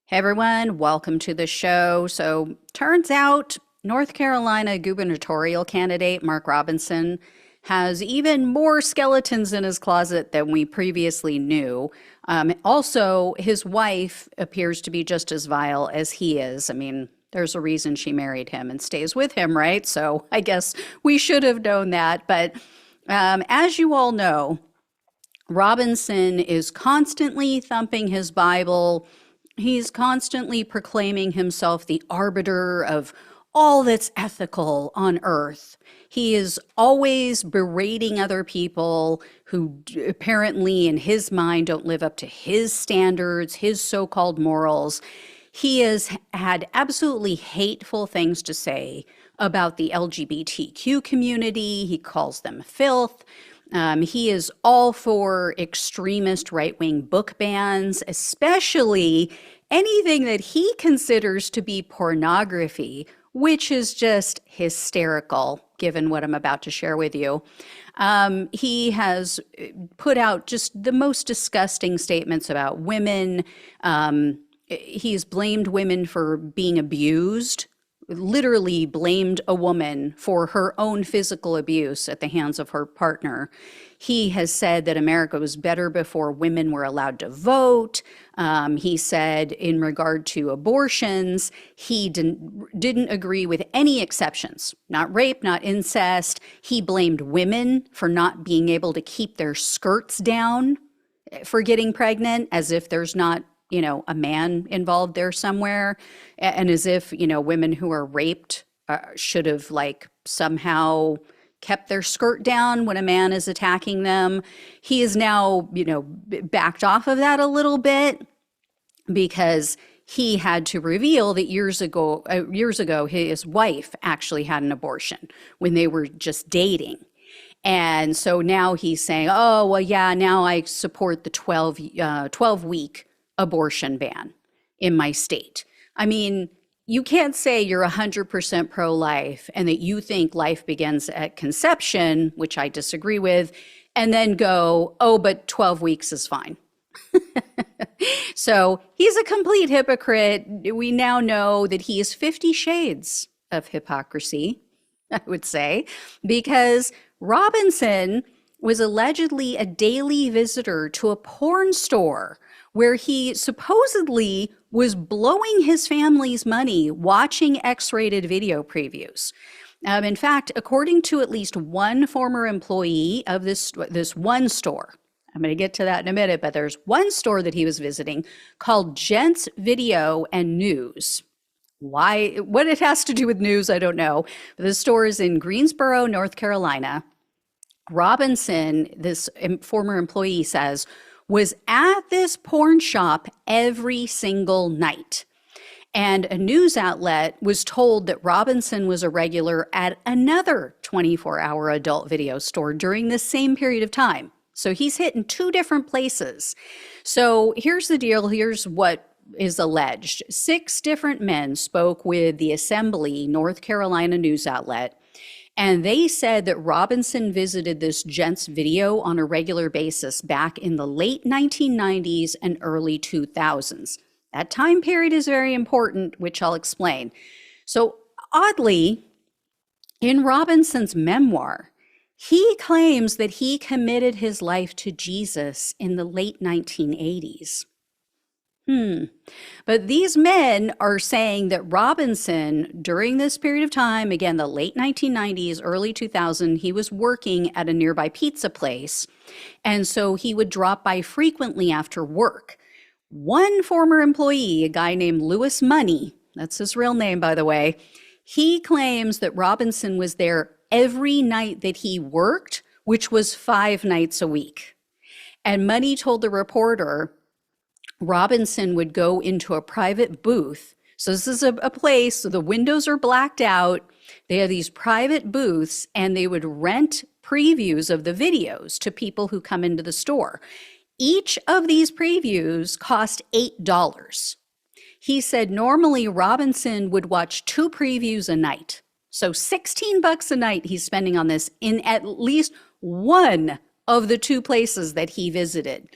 Hey everyone, welcome to the show. So, turns out North Carolina gubernatorial candidate Mark Robinson has even more skeletons in his closet than we previously knew. Also, his wife appears to be just as vile as he is. I mean, there's a reason she married him and stays with him, right? So, I guess we should have known that. But as you all know, Robinson is constantly thumping his Bible. He's constantly proclaiming himself the arbiter of all that's ethical on earth. He is always berating other people who apparently, in his mind, don't live up to his standards, his so called morals. He has had absolutely hateful things to say about the LGBTQ community. He calls them filth. He is all for extremist right wing book bans, especially anything that he considers to be pornography, which is just hysterical given what I'm about to share with you. He has put out just the most disgusting statements about women. He's blamed women for being abused, literally blamed a woman for her own physical abuse at the hands of her partner. He has said that America was better before women were allowed to vote. He said in regard to abortions, he didn't agree with any exceptions, not rape, not incest. He blamed women for not being able to keep their skirts down for getting pregnant, as if there's not a man involved there somewhere, and as if, women who are raped should have somehow kept their skirt down when a man is attacking them. He is now, backed off of that a little bit because he had to reveal that years ago, his wife actually had an abortion when they were just dating. And so now he's saying, oh, well, yeah, now I support the 12-week abortion ban in my state. I mean, you can't say you're 100% pro-life and that you think life begins at conception, which I disagree with, and then go, oh, but 12 weeks is fine. So he's a complete hypocrite. We now know that he is 50 shades of hypocrisy, I would say, because Robinson was allegedly a daily visitor to a porn store where he supposedly was blowing his family's money watching X-rated video previews. In fact, according to at least one former employee of this one store, I'm going to get to that in a minute, but there's one store that he was visiting called Gents Video and News. Why? What it has to do with news, I don't know. The store is in Greensboro, North Carolina. Robinson, this former employee, says, was at this porn shop every single night. And a news outlet was told that Robinson was a regular at another 24-hour adult video store during the same period of time. So he's hitting two different places. So here's the deal. Here's what is alleged. 6 different men spoke with the Assembly, North Carolina news outlet, and they said that Robinson visited this Gents Video on a regular basis back in the late 1990s and early 2000s. That time period is very important, which I'll explain. So oddly, in Robinson's memoir, he claims that he committed his life to Jesus in the late 1980s. But these men are saying that Robinson, during this period of time, again, the late 1990s, early 2000, he was working at a nearby pizza place. And so he would drop by frequently after work. One former employee, a guy named Louis Money, that's his real name, by the way, he claims that Robinson was there every night that he worked, which was 5 nights a week. And Money told the reporter Robinson would go into a private booth. So this is a place, so the windows are blacked out. They have these private booths, and they would rent previews of the videos to people who come into the store. Each of these previews cost $8. He said normally Robinson would watch 2 previews a night. So $16 a night he's spending on this in at least one of the 2 places that he visited,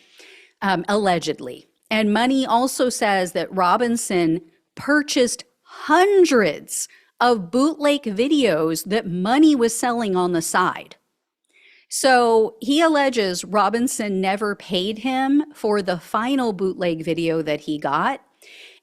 allegedly. And Money also says that Robinson purchased hundreds of bootleg videos that Money was selling on the side. So he alleges Robinson never paid him for the final bootleg video that he got.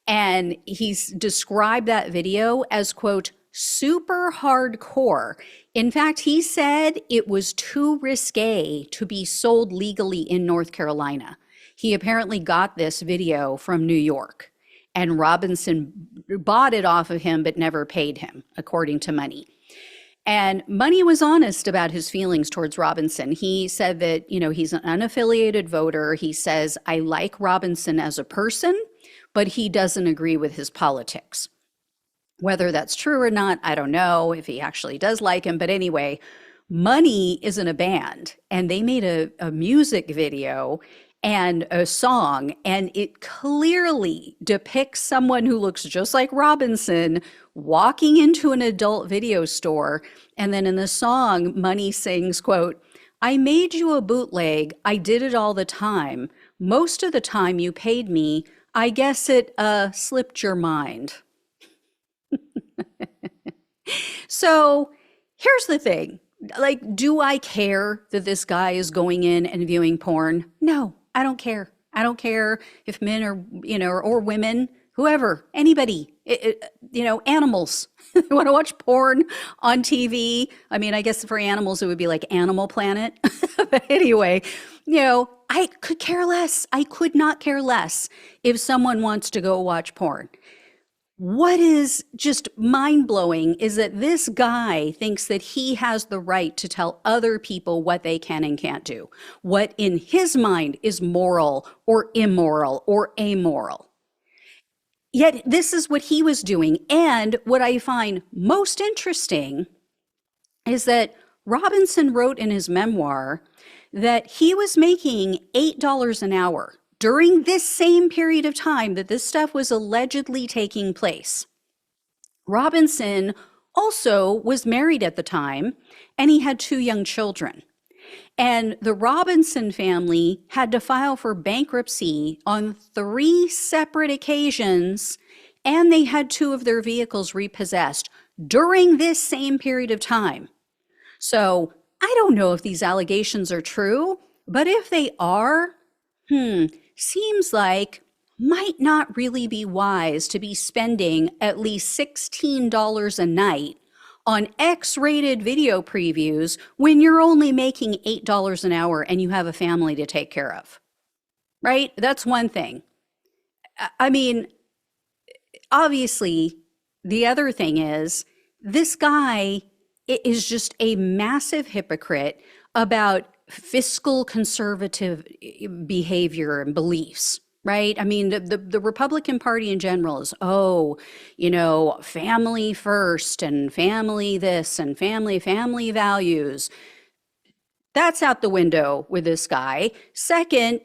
And he's described that video as, quote, super hardcore. In fact, he said it was too risque to be sold legally in North Carolina. He apparently got this video from New York, and Robinson bought it off of him but never paid him, according to Money. And Money was honest about his feelings towards Robinson. He said that, he's an unaffiliated voter. He says, I like Robinson as a person, but he doesn't agree with his politics. Whether that's true or not, I don't know if he actually does like him. But anyway, Money is in a band, and they made a music video and a song, and it clearly depicts someone who looks just like Robinson walking into an adult video store. And then in the song, Money sings, quote, I made you a bootleg. I did it all the time. Most of the time you paid me. I guess it slipped your mind. So here's the thing. Like, do I care that this guy is going in and viewing porn? No, I don't care. I don't care if men are, or women, whoever, anybody, animals want to watch porn on TV. I mean, I guess for animals, it would be like Animal Planet. But anyway, I could care less. I could not care less if someone wants to go watch porn. What is just mind-blowing is that this guy thinks that he has the right to tell other people what they can and can't do, what in his mind is moral or immoral or amoral. Yet this is what he was doing. And what I find most interesting is that Robinson wrote in his memoir that he was making $8 an hour during this same period of time that this stuff was allegedly taking place. Robinson also was married at the time, and he had 2 young children. And the Robinson family had to file for bankruptcy on 3 separate occasions, and they had 2 of their vehicles repossessed during this same period of time. So I don't know if these allegations are true, but if they are, seems like might not really be wise to be spending at least $16 a night on X-rated video previews when you're only making $8 an hour and you have a family to take care of, right? That's one thing. I mean, obviously, the other thing is this guy is just a massive hypocrite about fiscal conservative behavior and beliefs, right? I mean, the Republican Party in general is, family first and family this and family values. That's out the window with this guy. Second,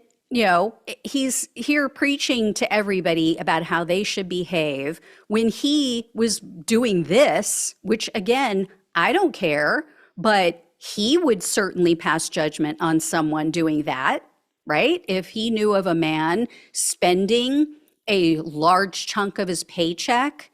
he's here preaching to everybody about how they should behave when he was doing this, which again, I don't care, but he would certainly pass judgment on someone doing that, right? If he knew of a man spending a large chunk of his paycheck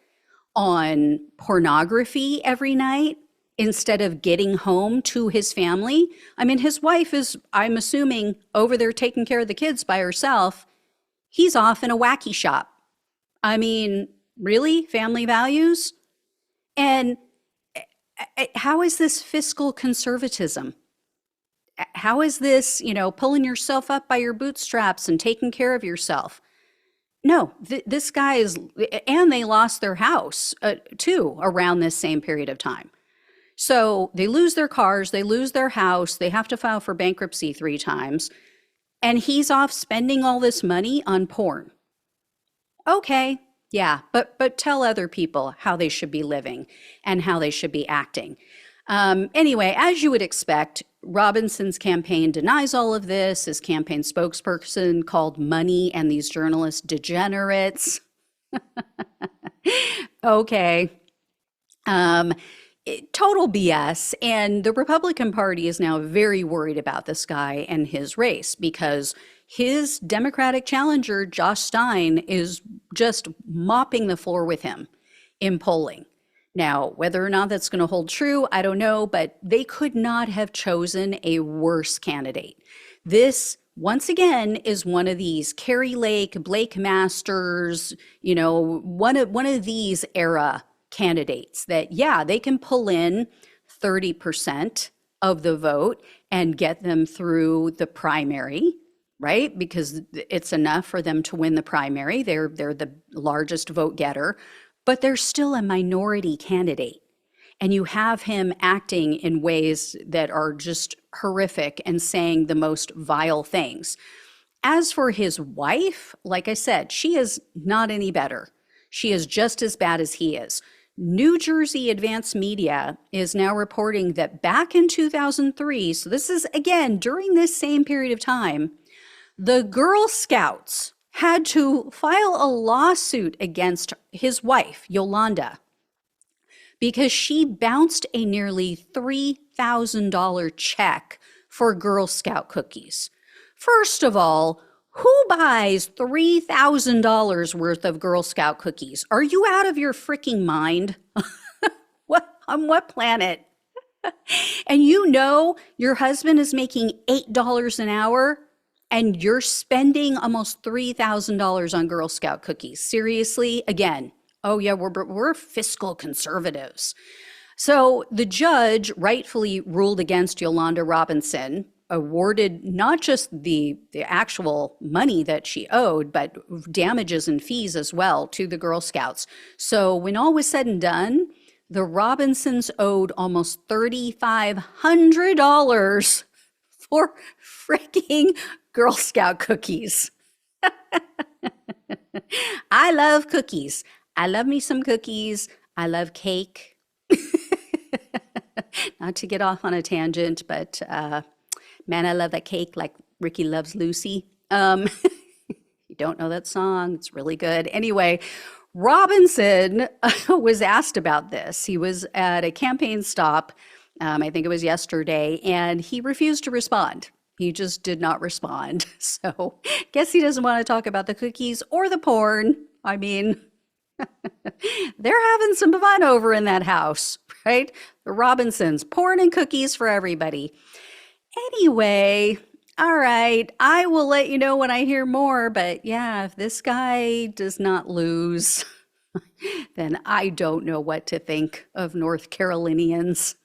on pornography every night instead of getting home to his family. I mean, his wife is, I'm assuming, over there taking care of the kids by herself. He's off in a wacky shop. I mean, really? Family values? And how is this fiscal conservatism? How is this, pulling yourself up by your bootstraps and taking care of yourself? No, this guy is, and they lost their house too around this same period of time. So they lose their cars, they lose their house, they have to file for bankruptcy 3 times, and he's off spending all this money on porn. Okay. Yeah, but tell other people how they should be living and how they should be acting. Anyway, as you would expect, Robinson's campaign denies all of this. His campaign spokesperson called Money and these journalists degenerates. Okay. Total BS. And the Republican Party is now very worried about this guy and his race because his Democratic challenger, Josh Stein, is just mopping the floor with him in polling. Now, whether or not that's going to hold true, I don't know, but they could not have chosen a worse candidate. This, once again, is one of these Carrie Lake, Blake Masters, one of these era candidates that, yeah, they can pull in 30% of the vote and get them through the primary, right? Because it's enough for them to win the primary. They're the largest vote getter, but they're still a minority candidate. And you have him acting in ways that are just horrific and saying the most vile things. As for his wife, like I said, she is not any better. She is just as bad as he is. New Jersey Advanced Media is now reporting that back in 2003, so this is again during this same period of time, the Girl Scouts had to file a lawsuit against his wife, Yolanda, because she bounced a nearly $3,000 check for Girl Scout cookies. First of all, who buys $3,000 worth of Girl Scout cookies? Are you out of your freaking mind? On what planet? And your husband is making $8 an hour and you're spending almost $3,000 on Girl Scout cookies. Seriously? Again, oh yeah, we're fiscal conservatives. So the judge rightfully ruled against Yolanda Robinson, awarded not just the actual money that she owed, but damages and fees as well to the Girl Scouts. So when all was said and done, the Robinsons owed almost $3,500 for freaking Girl Scout cookies. I love cookies. I love me some cookies. I love cake. Not to get off on a tangent, but man, I love that cake like Ricky loves Lucy. You don't know that song. It's really good. Anyway, Robinson was asked about this. He was at a campaign stop, I think it was yesterday, and he refused to respond. He just did not respond. So guess he doesn't want to talk about the cookies or the porn. I mean, they're having some fun over in that house, right? The Robinsons, porn and cookies for everybody. Anyway, all right, I will let you know when I hear more, but yeah, if this guy does not lose, then I don't know what to think of North Carolinians.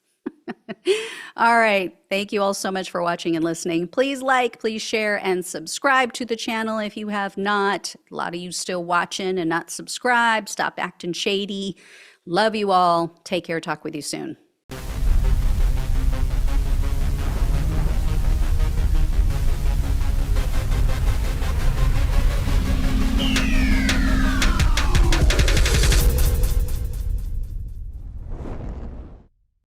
All right, thank you all so much for watching and listening. Please like, please share, and subscribe to the channel if you have not. A lot of you still watching and not subscribed. Stop acting shady. Love you all. Take care. Talk with you soon.